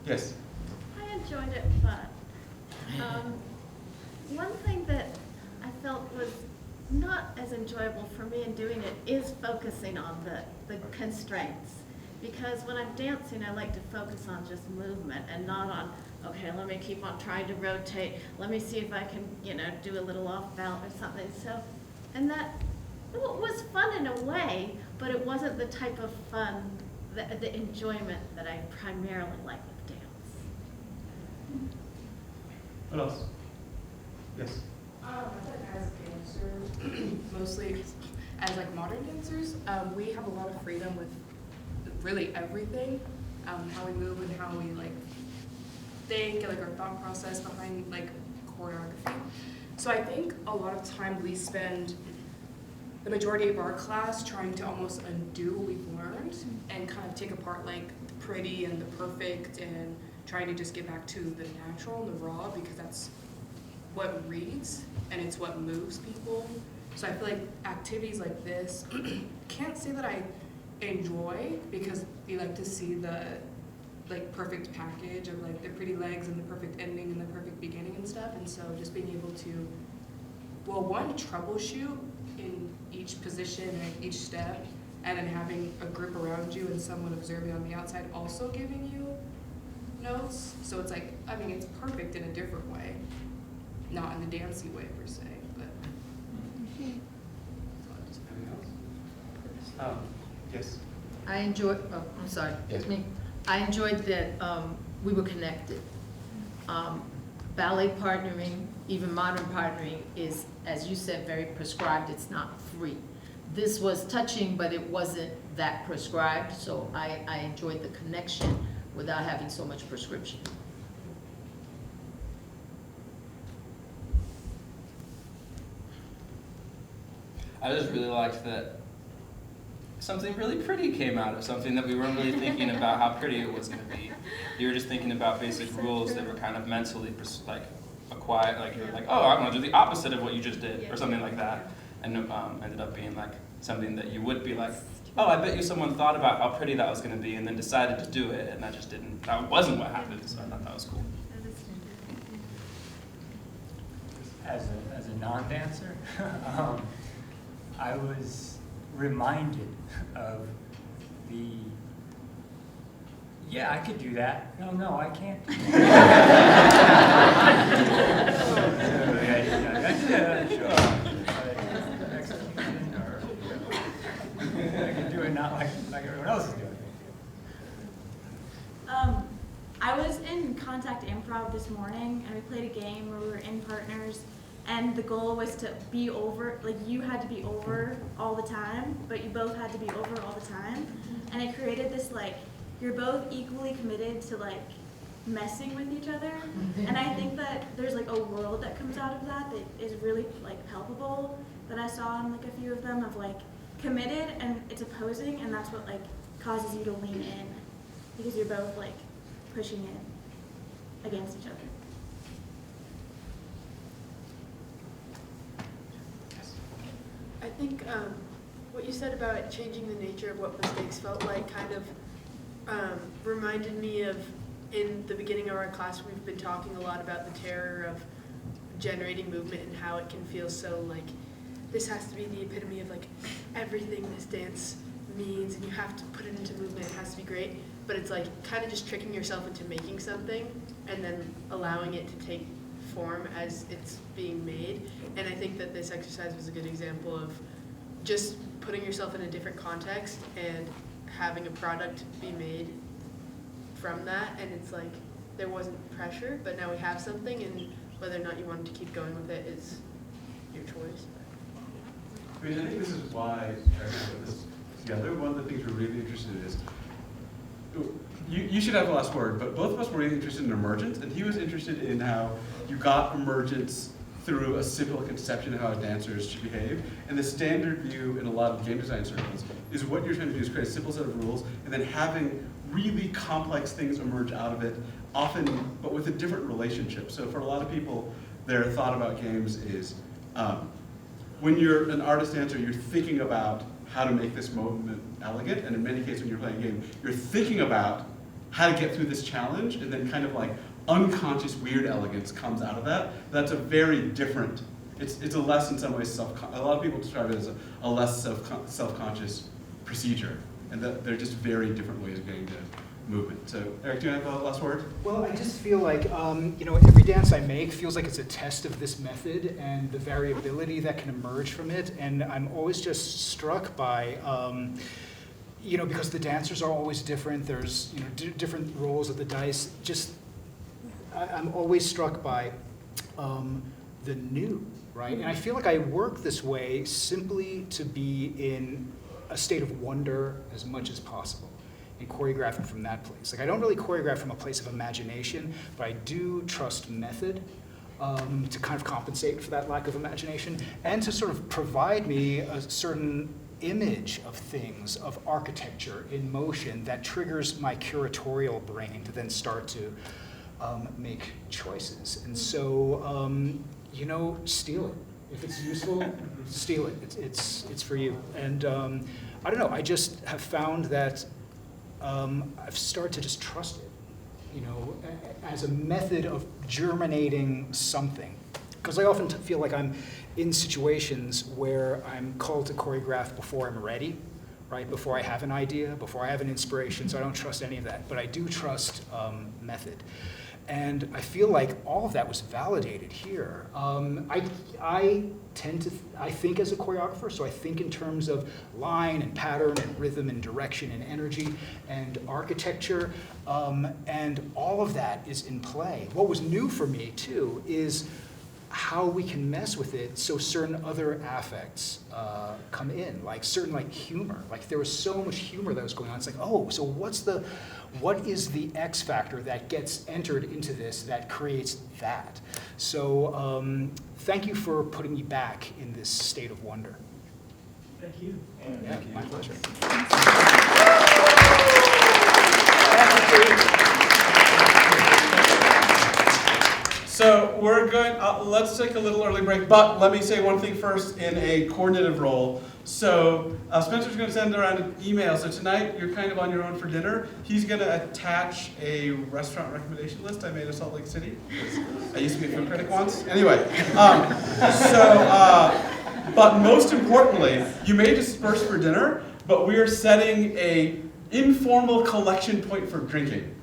Yes? I enjoyed it, but one thing that I felt was not as enjoyable for me in doing it is focusing on the constraints. Because when I'm dancing, I like to focus on just movement and not on, okay, let me keep on trying to rotate. Let me see if I can, do a little off balance or something. So, and that was fun in a way, but it wasn't the type of fun, the enjoyment that I primarily like with dance. What else? Yes? As dancers, mostly as like modern dancers, we have a lot of freedom with really everything, how we move and how we like think, like our thought process behind like choreography. So I think a lot of time we spend the majority of our class trying to almost undo what we've learned and kind of take apart like the pretty and the perfect and trying to just get back to the natural and the raw, because that's what reads and it's what moves people. So I feel like activities like this, can't say that I enjoy, because you like to see the like perfect package of like the pretty legs and the perfect ending and the perfect beginning and stuff. And so just being able to, well, one, troubleshoot in each position and each step, and then having a group around you and someone observing on the outside also giving you notes. So it's like, I mean, it's perfect in a different way, not in the dancey way per se, but. Yes? I enjoyed, I'm sorry, Yes. me. I enjoyed that we were connected. Ballet partnering, even modern partnering, is, as you said, very prescribed. It's not free. This was touching, but it wasn't that prescribed, so I enjoyed the connection without having so much prescription. I just really liked that something really pretty came out of something that we weren't really thinking about how pretty it was going to be. You were just thinking about basic rules that were kind of mentally like acquired, like you were like, oh, I'm going to do the opposite of what you just did, or something like that, and ended up being like something that you would be like, oh, I bet you someone thought about how pretty that was going to be and then decided to do it, and that wasn't what happened, so I thought that was cool. As a non-dancer, I was reminded of yeah, I could do that. No, I can't do that. Sure. Execution, or I can do it not like everyone else is doing it. I was in Contact Improv this morning, and we played a game where we were in partners, And the goal was to be over, like you had to be over all the time, but you both had to be over all the time. And it created this like, you're both equally committed to like messing with each other. And I think that there's like a world that comes out of that that is really like palpable that I saw in like a few of them of like committed and it's opposing, and that's what like causes you to lean in because you're both like pushing it against each other. I think what you said about changing the nature of what mistakes felt like kind of reminded me of, in the beginning of our class, we've been talking a lot about the terror of generating movement and how it can feel so like, this has to be the epitome of like everything this dance means and you have to put it into movement, it has to be great. But it's like kind of just tricking yourself into making something and then allowing it to take form as it's being made. And I think that this exercise was a good example of just putting yourself in a different context and having a product be made from that. And it's like there wasn't pressure, but now we have something, and whether or not you wanted to keep going with it is your choice. I mean, I think this is why Eric put this together. One of the things we're really interested in is, you should have the last word, but both of us were really interested in emergence, and he was interested in how you got emergence through a simple conception of how dancers should behave. And the standard view in a lot of game design circles is what you're trying to do is create a simple set of rules, and then having really complex things emerge out of it, often, but with a different relationship. So for a lot of people, their thought about games is, when you're an artist dancer, you're thinking about how to make this movement elegant, and in many cases when you're playing a game, you're thinking about how to get through this challenge, and then kind of like unconscious weird elegance comes out of that. That's a very different, it's a less in some ways a lot of people describe it as a less self-conscious procedure, and that they're just very different ways of getting to movement. So Eric, do you have a last word? Well, I just feel like, every dance I make feels like it's a test of this method and the variability that can emerge from it. And I'm always just struck by, because the dancers are always different, there's different rolls of the dice. I'm always struck by the new, right? And I feel like I work this way simply to be in a state of wonder as much as possible, and choreographing from that place. Like, I don't really choreograph from a place of imagination, but I do trust method to kind of compensate for that lack of imagination, and to sort of provide me a certain image of things, of architecture in motion that triggers my curatorial brain to then start to make choices. And so, steal it. If it's useful, steal it. It's for you. And I don't know, I just have found that I've started to just trust it, as a method of germinating something. Because I often feel like I'm in situations where I'm called to choreograph before I'm ready, right? Before I have an idea, before I have an inspiration, so I don't trust any of that. But I do trust method. And I feel like all of that was validated here. I think as a choreographer, so I think in terms of line and pattern and rhythm and direction and energy and architecture, and all of that is in play. What was new for me too is how we can mess with it so certain other affects come in, like certain humor. Like there was so much humor that was going on. It's like, oh, so what is the X factor that gets entered into this that creates that? So thank you for putting me back in this state of wonder. Thank you. Yeah, thank you. My pleasure. So we're going, let's take a little early break, but let me say one thing first in a coordinative role. So Spencer's going to send around an email. So tonight you're kind of on your own for dinner. He's going to attach a restaurant recommendation list I made in Salt Lake City. I used to be a food critic once. Anyway, but most importantly, you may disperse for dinner, but we are setting a informal collection point for drinking.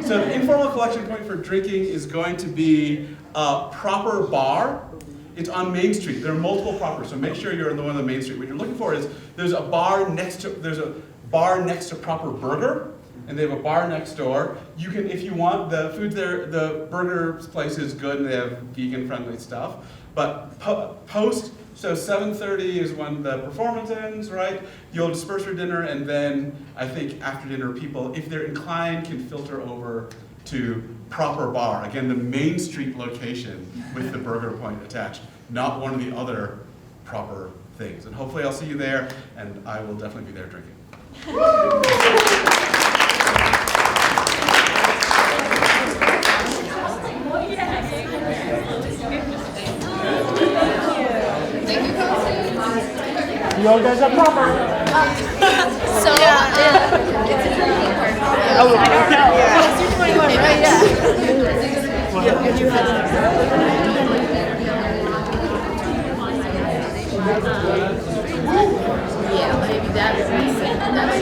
So the informal collection point for drinking is going to be a proper bar. It's on Main Street. There are multiple propers, so make sure you're in the one on the Main Street. What you're looking for is there's a bar next to Proper Burger, and they have a bar next door. You can, if you want, the food there, the burger place is good, and they have vegan-friendly stuff. But post, so 7:30 is when the performance ends, right? You'll disperse for dinner, and then I think after dinner, people, if they're inclined, can filter over to Proper Bar. Again, the Main Street location with the burger point attached, not one of the other proper things. And hopefully I'll see you there, and I will definitely be there drinking. You all guys are proper. So, Oh, I don't know. Yeah, maybe that would be